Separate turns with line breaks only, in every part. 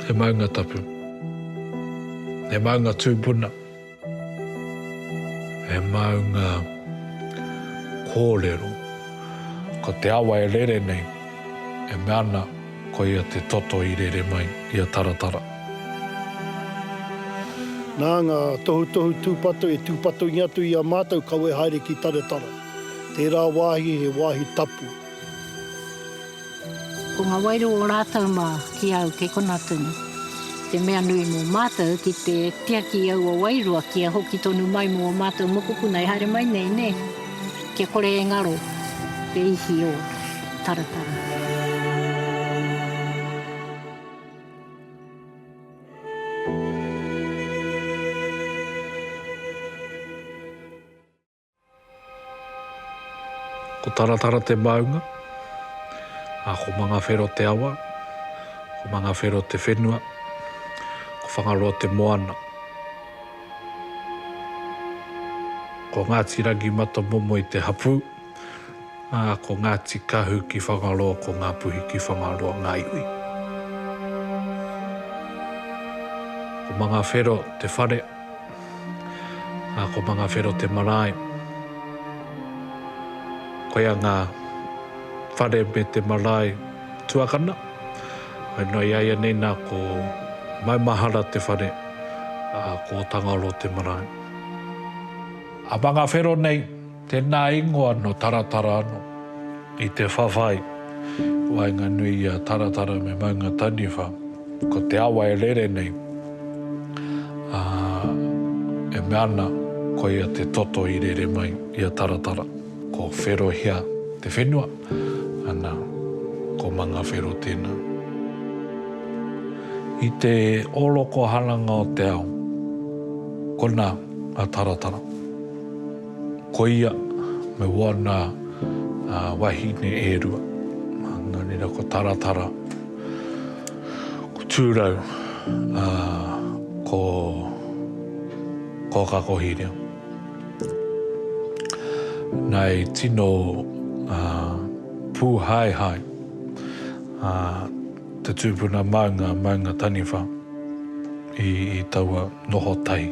He maunga tapu. He maunga tūpuna. He maunga kōrero. Ko te awa e rere nei, e me ana ko ia te toto i rere mai, ia taratara.
Nā ngā tohu tūpato e tūpato i atu i a mātou kawe haere ki taratara. Tērā wāhi he wāhi tapu.
Ko ngā wairo o rātau mā ki au ke konatunu. Te mea nui mō mātou ki te tiaki au o wairua ki a hoki tonu mai mō mātou mokopuna i haere mai nei, ne? Kia kore e ngaro, te ihi o taratara.
Ko taratara te maunga, a ko mga whero te awa, ko mga whero te whenua, ko whangaroa te moana. Ko Ngāti Rangi Mata Momo i te hapu, a ko Ngāti Kahu ki whangaroa, ko Ngā Puhi ki whangaroa ngā iwi. Ko mga whero te whare, a ko mga whero te marae, koia ngā whare me te marae tuakana. Ai no iaia nei nā ko maimahara te whare, ko tangaro te marae. A mga whero nei, tēnā ingoa no taratara ano, i te whawhai. Wainga nui a taratara me maunga taniwha, ko te awa e rere nei. E me ana, ko ia te toto i rere mai, ia taratara. Ko whero hia te whenua, ana ko mga whero tēnā. I te oloko haranga o te ao, ko nā a taratara. Ko ia me wana wahine e rua. Nā nira ko taratara, ko tūrau, ko kakohirea. Nei tino pūhaihai, te tūpuna maunga taniwha i taua noho tai,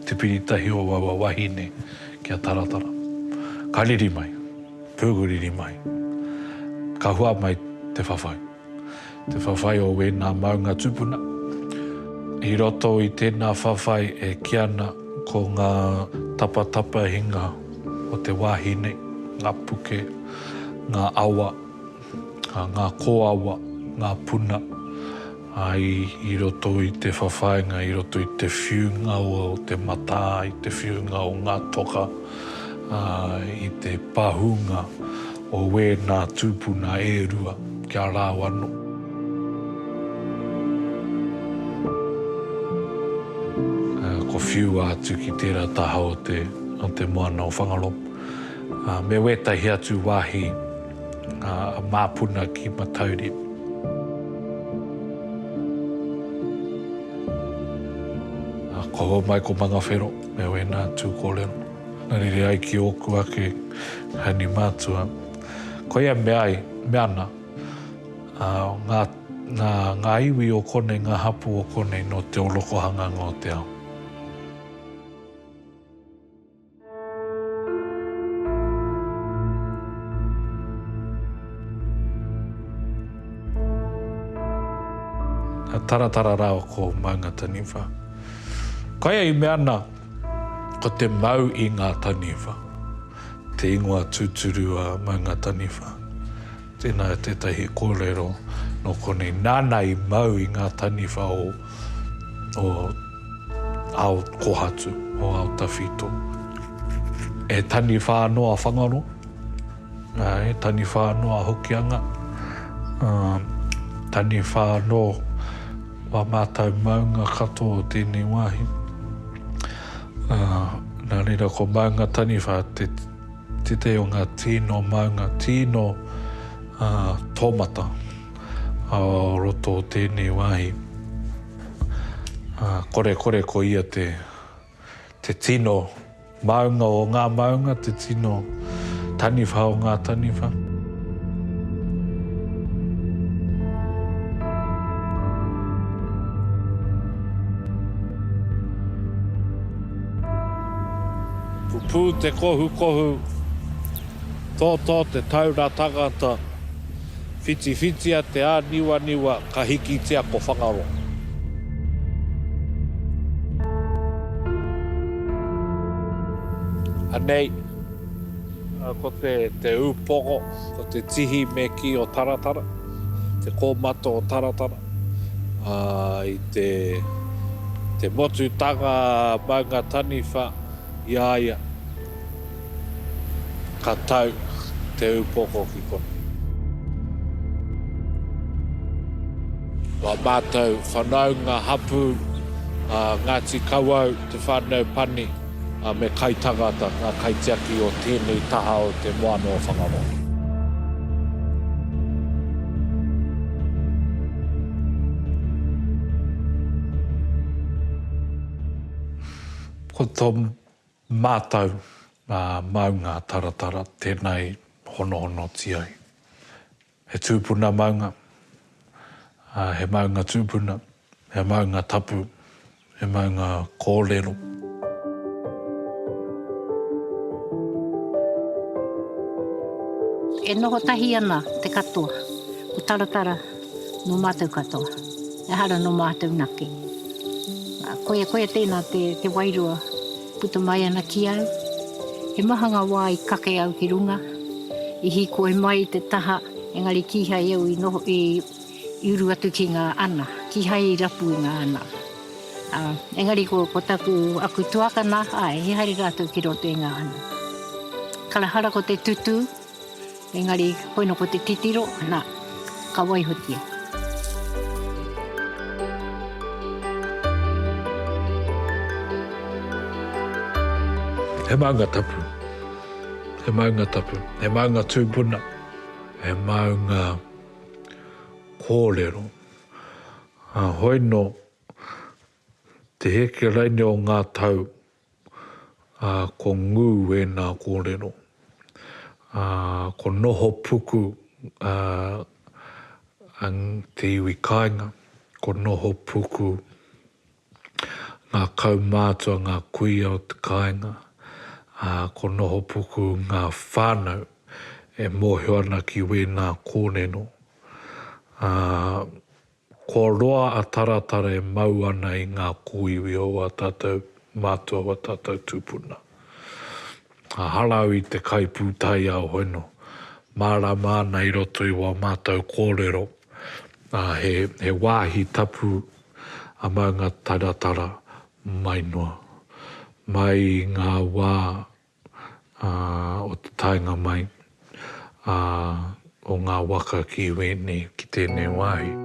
te piritahi o wawa wahine kia taratara. Ka riri mai, pūguriri mai, ka hua mai te whawhai. Te whawhai o wēnā maunga tūpuna. I roto i tēnā whawhai e kiana ko ngā tapa hinga o te wahine, ngā puke, ngā awa, ngā kōawa, ngā puna, i roto i te whawhainga, i roto i te whiunga o te mata, i te whiunga o ngā toka, i te pahunga o wēnā tūpuna e rua kia rāwano. Ko whiu atu ki tērā taha o te moana o whangaro. Me wetahi atu wāhi māpuna ki matauri. Ko mai ko mga whero, me wēnā atu kōrero. Nari ai ki oku ake hani mātua. Ko ia me ai, me ana, ngā iwi o konei, ngā hapu o konei no te oloko hanganga o te ao. Taratara rao ko maunga taniwha. Kaia i me ana, ko te mau i ngā taniwha. Te ingoa tūturu a maunga taniwha. Tēnā e tētahi kōrero no konei nāna i mau i ngā taniwha o ao kohatu, o ao tawhito. E taniwha anoa whangaro, e taniwha anoa hokianga, taniwha anoa wa mātou maunga katoa o tēnei wāhi. Nā reira ko maunga taniwha, te o ngā tino maunga, tino tōmata a roto o tēnei wāhi. Kore ko ia te tino maunga o ngā maunga, te tino taniwha o ngā taniwha. pū te kohu, tō te taura tangata, whitiwhitia te āniwa, ka hiki tia ko whangaro. Anei, ko te upoko, ko te tihi me ki o taratara, te kōmato o taratara, I te motutanga maunga taniwha, iaia, ka tau te upoko ki kona. Wa mātou whanau ngā hapu, Ngāti Kauau, te whanau pani, me kai tangata, ngā kaitiaki o tēnei taha o te moana o whangaro. Ko tō mātou maunga taratara, tēnei hono tiai. He tūpuna maunga, he maunga tūpuna, he maunga tapu, he maunga kōrero.
E noho tahi ana te katoa, ko taratara no mātou katoa, e hara no mātou nake. Koia tēnā te wairua puta mai ana ki au, he mahanga wā I kake au ki runga, I hiko e mai te taha, engari ki hai au I uru atu ki ngā ana, ki hai I rapu I ngā ana. Engari ko taku aku tuakana, he hari rātou ki roto I ngā ana. Kalahara ko te tutu, engari koe no ko te titiro, nā, ka waihotia.
He maunga tapu, he maunga tapu, he maunga tūpuna, he maunga kōrero. Hoi no, te heke reine o ngā tau, ko ngū e nā kōrero. Ko noho puku, te iwi kāinga, ko noho puku, ngā kaumātua, ngā kuia o te kāinga, ko noho puku ngā whānau e mōhio ana ki wēnā kōrero. Ko roa a taratara e mau ana I ngā kōiwi o a tātou mātua o a tātou tūpuna. Halau I te kai pūtai au hoino, mārama ana I roto I wā mātou kōrero. He wāhi tapu a maunga taratara mai noa. Mai ngā wā o te tainga mai o ngā waka ki wēnei ki tēnei wāhi.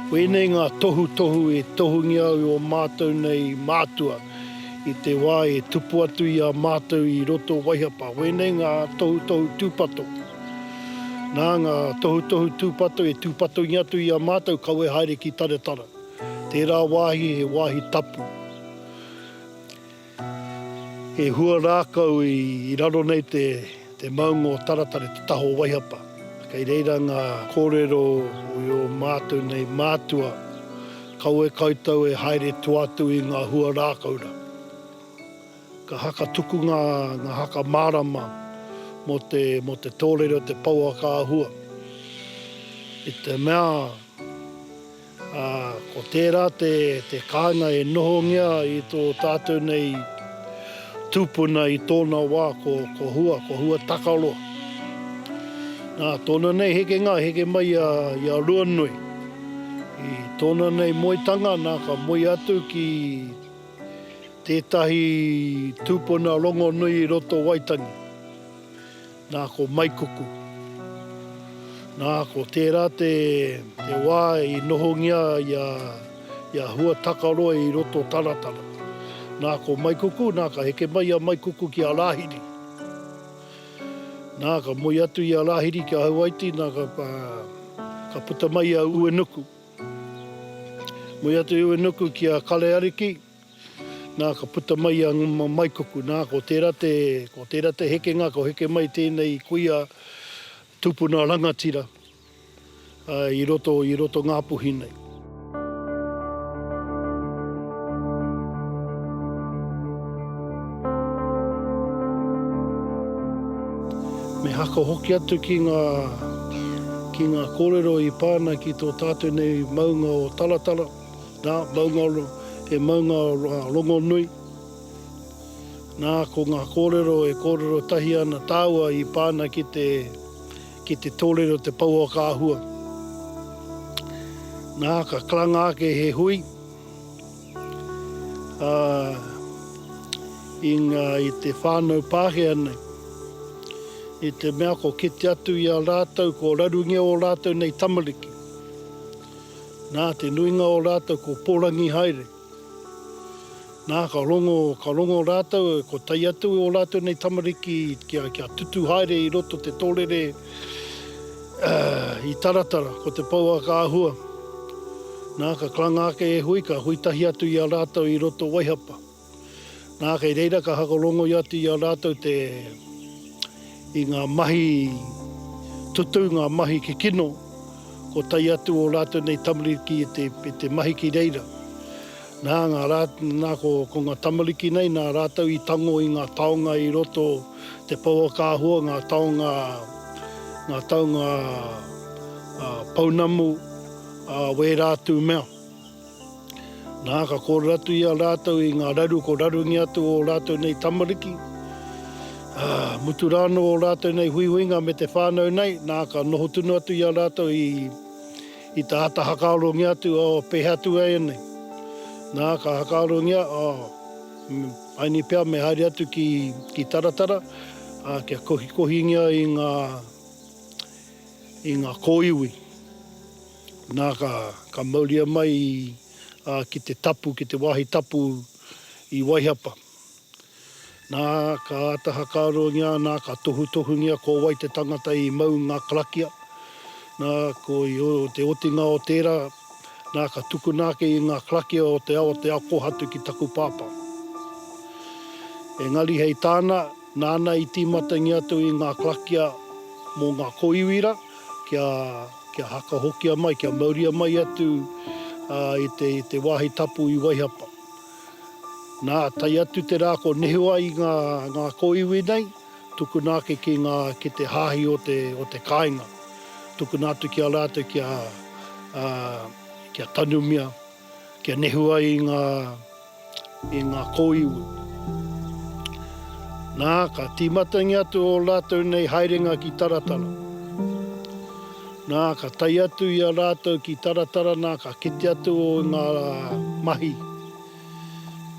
Wēnei ngā tohu e tohungi au o mātou nei mātua I te wā e tupu atu I a mātou I roto waihapa. Wēnei ngā tohu tūpato. Nā ngā tohu tūpato e tūpato I atu I a mātou kaue haere ki taratara. Tērā wāhi he wāhi tapu. He hua rākau I raro nei te maunga o taratara te taho waihapa. Kei reira ngā kōrero o mātou nei mātua, kaue kautau e haere tuatu I ngā hua rākaura. Ka haka tuku ngā haka mārama mo te tōrero te paua ka hua. I te mea, ko tērā te kāinga e nohongia I tō tātou nei tūpuna I tōna wā ko hua takaroa. Nā, tōna nei heke mai a Ruanui. I tōna nei moitanga, nā ka moi atu ki tētahi tūpuna rongo nui I roto Waitangi. Nā ko Maikuku. Nā ko tērā te wā I nohongia ia hua takaroa I roto taratara. Nā ko Maikuku, nā ka heke mai a Maikuku ki a Lahiri. Nā ka moi atu I a Lahiri ki a Hawaiti, nā ka puta mai a Uenuku. Mui atu iu e nuku ki a kale ariki, nā ka puta mai a maikuku, nā ko tērā te heke ngā, ko heke mai tēnei kuia tupuna rangatira i roto ngā puhi nei. Me haka hoki atu ki ngā kōrero i pāna ki tō tātou nei maunga o talatala, maunga o rongo nui. Nā ko ngā kōrero tahi ana tāua i pāna ki te tōrero te paua kāhua. Nā ka klanga ake he hui, i te whānau pāhea nei. I te mea ko kete atu i a rātou, ko rarungia o rātou nei tamariki. Nā te nuinga o rātou ko pōrangi haere. Nā ka rongo rātou, ko tai atu o rātou nei tamariki kia tutu haere i roto te tōrere i taratara, ko te paua kāhua. Nā ka klanga ake e hui, ka huitahi atu i a rātou i roto waihapa. Nā kei reira ka hakarongo i atu i a rātou i ngā mahi tutu, ngā mahi ke kino, ko tai atu o rātou nei tamariki i te mahi ki reira. Nā ko ngā tamariki nei, nā rātou i tango i ngā taonga i roto te paua kāhua, ngā taonga paunamu we rātou mea. Nā ka kōrero atu i a rātou i ngā raru, ko rarungi atu o rātou nei tamariki. Mutu rāno o rātou nei huihuinga me te whānau nei, nā ka noho tunu atu i a rātou i ta hata hakaorongi atu o pehatu ai nei. Nā ka hakaorongia, aini pia me haere atu ki taratara, kia kohingia i ngā kōiwi. Nā ka mauria mai ki te tapu, ki te wahi tapu i Waihapa. Nā ka ata hakaorongia, nā ka tohutohungia ko wai te tangata i mau ngā karakia. Nā ko te otinga o tērā, nā ka tukunake i ngā karakia o te ao kohatu ki taku pāpā. Engari hei tāna, nāna i tīmatangi atu i ngā karakia mō ngā koiwira, kia haka hokia mai, kia mauria mai atu i te wahi tapu i Waihapa. Nā tai atu te rā ko nehua i ngā koiwi nei, tukunake ki te hāhi o te kāinga. Tukunatu ki a rātou kia tanumia, kia nehua i ngā koiwi. Nā ka tīmatangi atu o rātou nei haerenga ki taratara. Nā ka tai atu i a rātou ki taratara, nā ka kite atu o ngā mahi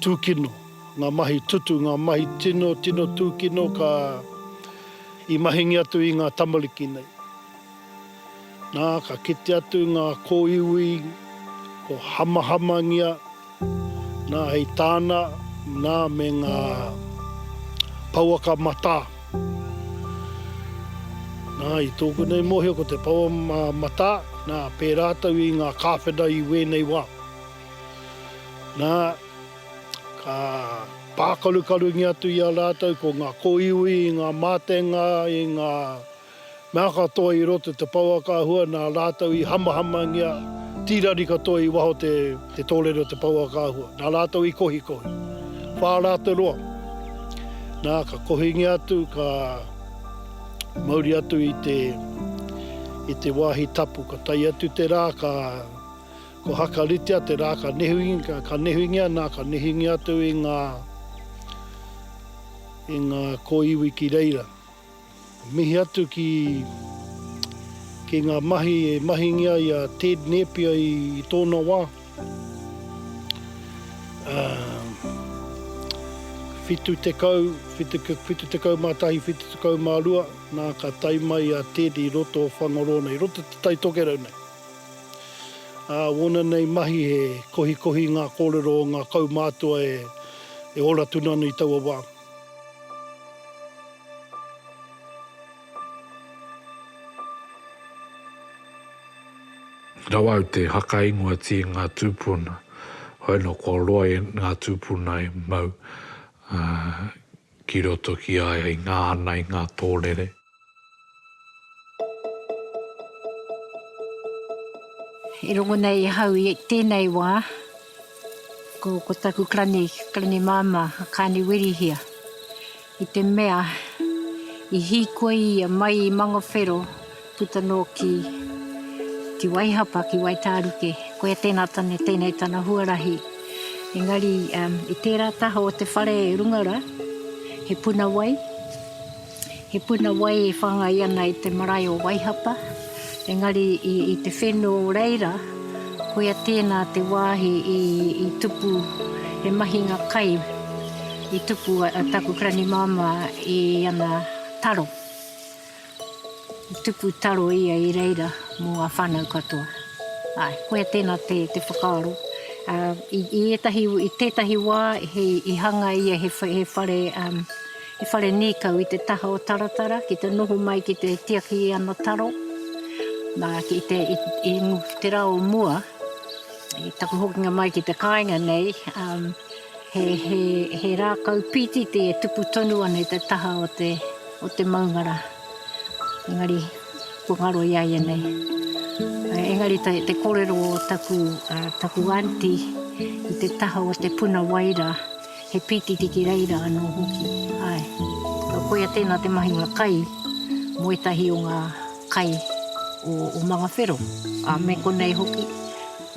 tūkino, ngā mahi tutu, ngā mahi tino tūkino i mahingi atu i ngā tamariki nei. Nā ka kite atu ngā kōiwi, ko hamahamangia, nā hei tāna, nā me ngā pauaka mata. Nā i tōku nei mohio ko te paua mata, nā pērātau i ngā kāwhena i wēnei wā. Nā ka pākarukarungi atu i a rātou ko ngā kōiwi, i ngā mātenga, i ngā mea katoa i roto te paua kāhua, nā rātou i hamahamangia, tīrari katoa i waho te tōrero te paua kāhua. Nā rātou i kohi. Whā rātou roa. Nā ka kohingi atu, ka mauri atu i te wāhi tapu, ka tai atu te rā, ko hakaritea te rā ka nehuingia, nā ka nehuingia atu i ngā kōiwi ki reira. Mihi atu ki ngā mahi e mahingia i a Ted Napier i tōna wā. Whitu te kau mātahi, whitu te kau mārua, nā ka tai mai a Ted i roto o Whangarona, i roto te tai tokerau nei. Wona nei mahi he kohi ngā kōrero o ngā kau mātua e ora tunanu i taua wā.
Rawau te haka ingoa ti ngā tūpuna. Hoi no ko roa e ngā tūpuna e mau ki roto ki ai i ngā ana i ngā tōrere.
I rongo nei hau i tēnei wā, ko taku krani māma kāni wirihia. I te mea, i hikua ia mai i mangawhero, puta no ki Waihapa, ki Waitāruke. Koe tēnā tane, tēnei tana huarahi. Engari, i tērā taha o te whare rungara, he puna wai. He puna wai e whangai ana i te marae o Waihapa. Engari, i te whenua reira, koe tēnā te wāhi i tupu he mahinga kai. I tupu a taku krani māma i ana taro. I tupu taro ia i reira mō a whanau katoa. Ai, koe tēnā te whakaaro. I tētahi wā i hanga ia he whare nīkau i te taha o taratara, ki te noho mai ki te tiaki i ana taro. Nā, ki te rao mua, i taku hokinga mai ki te kāinga nei, he rākau piti te tupu tonu ana i te taha o te maungara. Engari, pungaro iaia nei. Engari, te kōrero o taku anti i te taha o te puna waira, he piti tiki reira anō hoki. Ai, koea tēnā te mahinga kai, moetahi o ngā kai o mangawhero. Me konei hoki,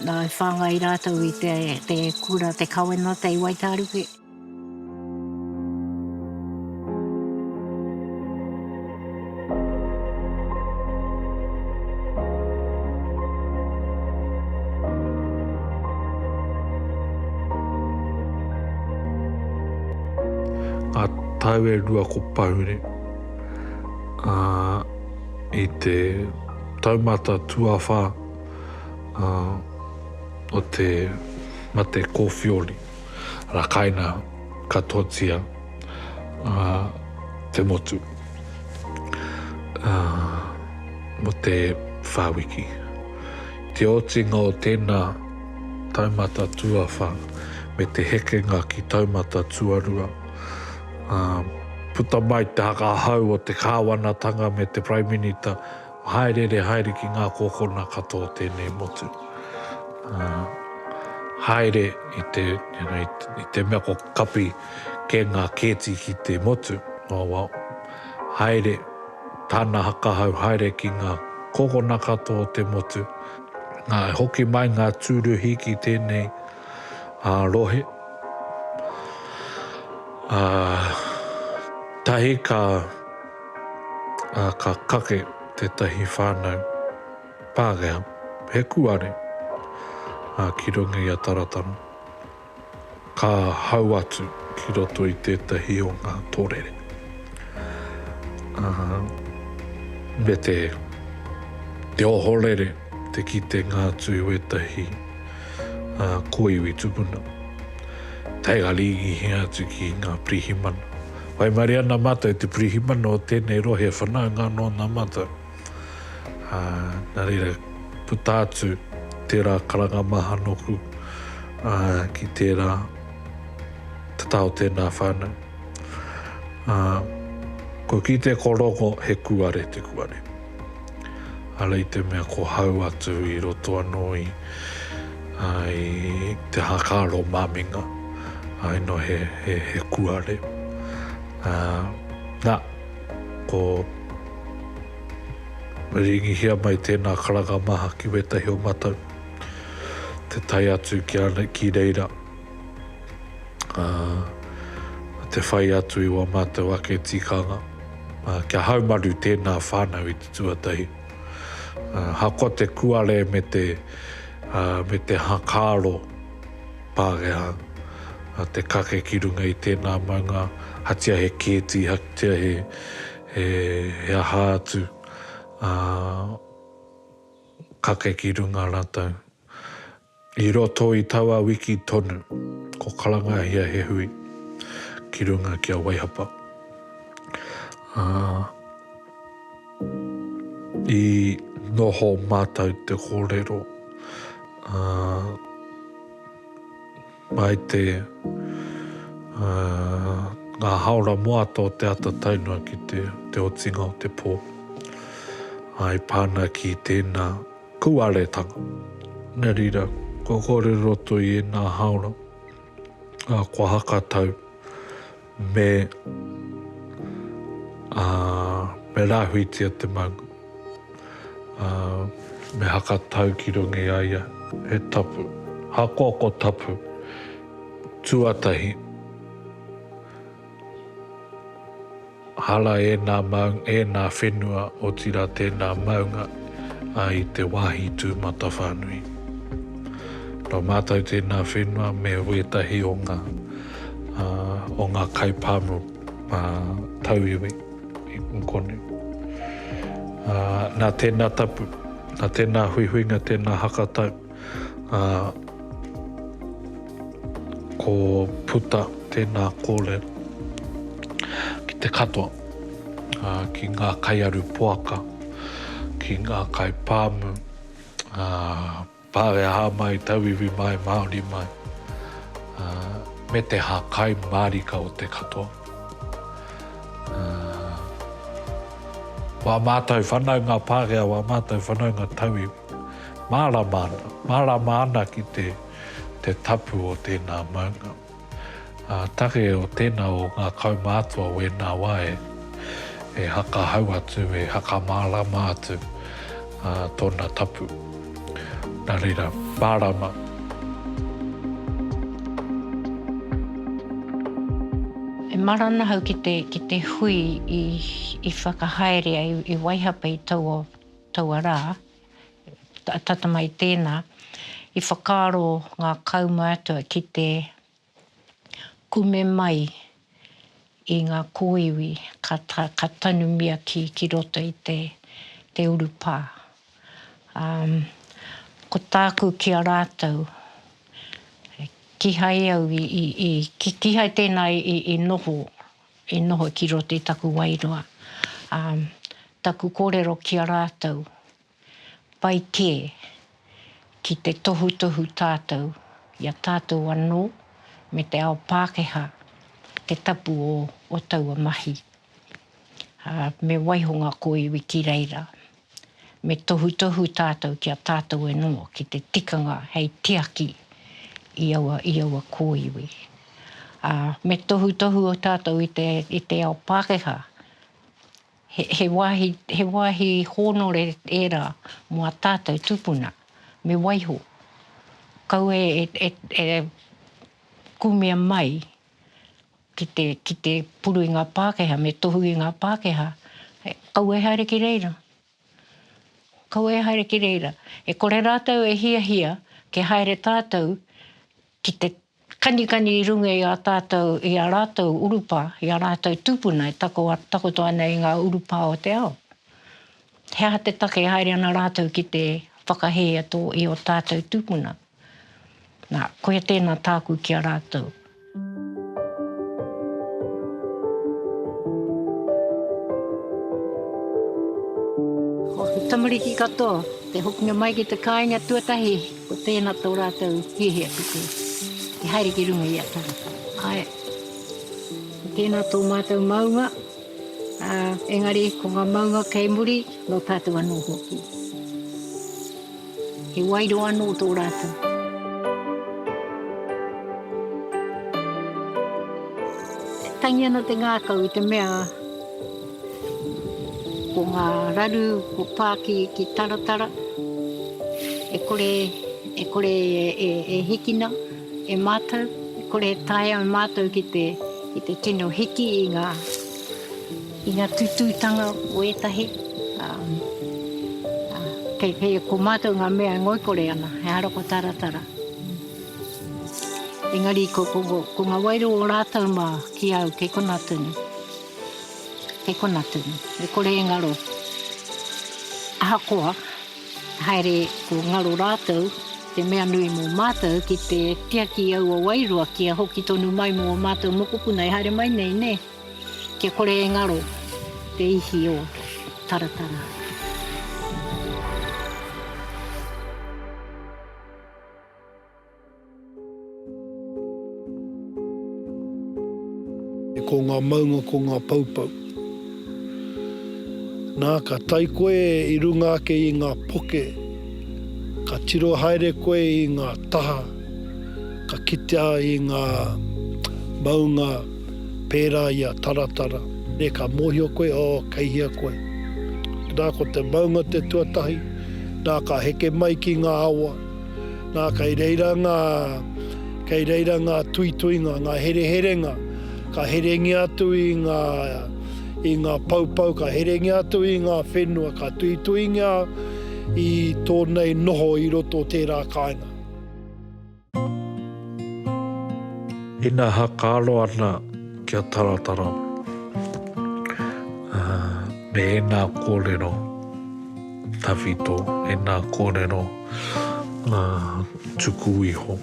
nā whāngai rātau i te kura, te kawena, te Waitāruke.
Ngā tau e rua ko pahure i te taumata tuawha o te mate kōwhiori. Ara kaina katotia te motu mo te whāwiki. Te otinga o tēnā taumata tuawha me te hekenga ki taumata tuarua. Puta mai te haka hau o te kāwanatanga me te Prime Minister, haere ki ngā kōkona katoa tēnei motu. Haere i te mea ko kapi ke ngā kēti ki te motu. Haere, tāna haka hau haere ki ngā kōkona katoa te motu. Hoki mai ngā tūru hiki tēnei rohe. Tahi ka kake te tahi whānau Pākehā, he kuare ki runga i a taratara. Ka hau atu ki roto i tētahi o ngā tōrere. Me te ohorere te ki te ngā tui o etahi koiwi tupuna. Taiga ligi he atu ki ngā prihimana. Wai mariana mata i te prihimana o tēnei rohe whanau ngā no ngā mata. Nā reira puta atu tērā karanga maha noku ki tērā tatao tēnā whānau. Ko ki te koroko he kuare te kuare. Ala i te mea ko hau atu i roto anō i te hakaro māminga. Ai no he kuare. Nā, ko ringi hia mai tēnā karanga maha ki wetahi o matau. Te tai atu ki reira. Te whai atu i wa matau ake tikanga. Kia haumaru tēnā whānau i te tuatahi. Hako te kuare me te hakaro Pākehā. Te kake ki runga i tēnā maunga. Hatia he kēti, hatia he aha atu. Kake ki runga rātau. I roto i taua wiki tonu, ko karanga hia he hui, ki runga ki a Waihapa. I noho mātau te kōrero mai te ngā haora moato te ata tainua ki te otinga o te pō. Ai pāna ki tēnā kuaretanga. Nē rira, ko kore roto i e nā haora. Kua hakatau me rāhuitia te maunga. Me hakatau ki rungi aia. He tapu. Hakoko tapu. Tuatahi. Hala e nā maunga, e nā whenua o tira tēnā maunga ai te wāhi tūmata whānui. No mātou tēnā whenua me wetahi o ngā kaipāmu tauiwi i nkone. Nā tēnā tapu, nā tēnā huihuinga, tēnā hakatau, ko puta tēnā kōrero ki te katoa, ki ngā kaiaru poaka, ki ngā kaipāmu, pāre aha mai, tauiwi mai, Māori mai, me te hākai mārika o te katoa. Wā mātou whanau ngā pārea, wā mātou whanau ngā tauiwi. Mārama ana ki te tapu o tēnā maunga. Take o tēnā o ngā kaumātua o e nā wae, e haka hau atu, e haka mārama atu tōna tapu. Nā reira, mārama.
E marana hau ki te hui i whakahaerea i waihapa i taua rā, tata mai tēnā, i whakaro ngā kaumātua ki te kume mai i ngā kōiwi ka tanumia ki roto i te urupā. Ko tāku ki a rātou, ki hai au ki hai tēnā i noho ki roto i taku wairua. Taku kōrero ki a rātou, pai kē ki te tohu tātou, ia tātou anō, me te ao Pākehā, te tapu o taua mahi. Me waiho ngā kōiwi ki reira. Me tohu tātou ki a tātou e noa, ki te tikanga hei tiaki i aua kōiwi. Me tohu o tātou i te ao Pākehā, he wāhi honore era mua tātou tupuna, me waiho. Kau e kumea mai ki te puru i ngā Pākehā, me tohu i ngā Pākehā, kau e haere ki reira. Kau e haere ki reira. E kore rātou e hia, ke haere tātou ki te kani i runga i a rātou urupa, i a rātou tupuna, e tako toa nei ngā urupa o te ao. He aha te take haere ana rātou ki te whakahea tō i o tātou tupuna. Nā, koia tēnā tāku ki a rātou. Tamariki katoa, te hokinga mai ki te kāinga tuatahi, ko tēnā tō rātou hihia ki te haere ki runga i a tarata. Ai, tēnā tō mātou maunga, engari ko ngā maunga kei muri, no tātou anō hoki. He wairo anō tō rātou. Tangi ana te ngākau i te mea, ko ngā raru, ko pāki ki taratara, e kore e hikina, e mātou, e kore e taia e mātou ki te tino hiki i ngā tututanga o etahi. Kei ko mātou ngā mea ngoi kore ana, he hara ko taratara. Engari ko ngā wairo o rātou mā ki au kei kona tunu. Kei kona tunu. E kore e ngaro. Ahakoa, haere ko ngaro rātou, te mea nui mō mātou ki te tiaki au o wairua ki a hoki tonu mai mō mātou mokopuna e haere mai nei, ne? Kia kore e ngaro, te ihi o taratara.
ko ngā maunga, ko ngā paupau. Nā ka tai koe i runga ake i ngā poke, ka tiro haere koe i ngā taha, ka kitea i ngā maunga pērā ia taratara. Ne ka mohio koe o kaihia koe. Nā ko te maunga te tuatahi, nā ka heke mai ki ngā awa, nā kai reira ngā tuituinga, ngā hereherenga, ka herengi atu i ngā paupau, ka herengi atu i ngā whenua, ka tuituinga i tōnei noho i roto tērā kāinga.
Ina hakalo ana kia taratara. Me ena kōrero tawhito, ena kōrero tuku iho.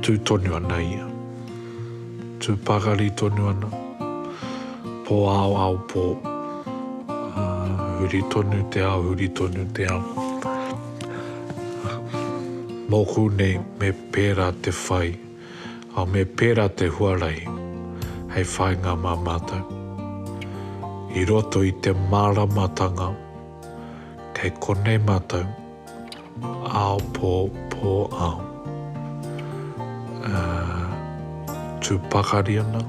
Tū tonu ana ia. Tū pakari tonu ana. Po au po. Huri tonu te ao, huri tonu te ao. Moku nei me pērā te whai, au me pērā te huarai, hei whai ngā mātau. I roto i te māramatanga, kei konei mātau, ao po ao. Tu pakari ana,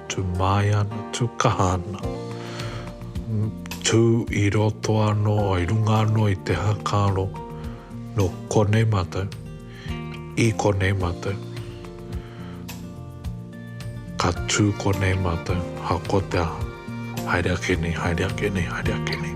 tu mai ana, tu kaha ana. Tu i roto anō, i runga anō i te hakaro, no konei mātau, i konei mātau. Ka tū konei mātau, hako te aha. Haere ake nei, haere ake nei, haere ake nei.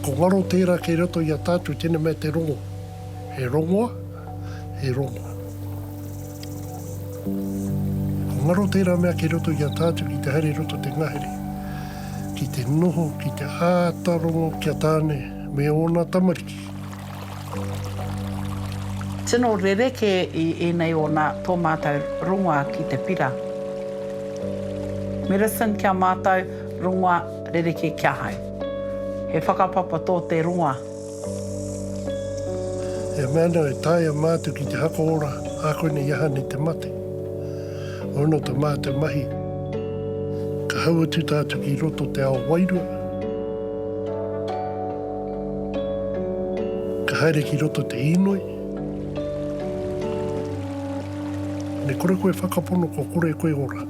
Ko ngaro tērā kei roto i a tātou tēnā me te rongo. He rongoa, he rongoa. Ko ngaro tērā mea kei roto i a tātou ki te haere roto te ngahere. Ki te noho, ki te ātarongo kia tāne, me ona tamariki.
Tino rereke i nei o nā tō mātou rongoa ki te pira. Medicine kia mātou rongoa rereke kia hai. He whakapapa tō te rongoa.
E mana e tāia mātou ki te hako ora, a koe ne iaha ne te mate. Ono te mātou mahi. Ka haua tu tātou ki roto te ao wairua. Ka haere ki roto te inoi. Ne kore koe whakapono ko kore koe ora.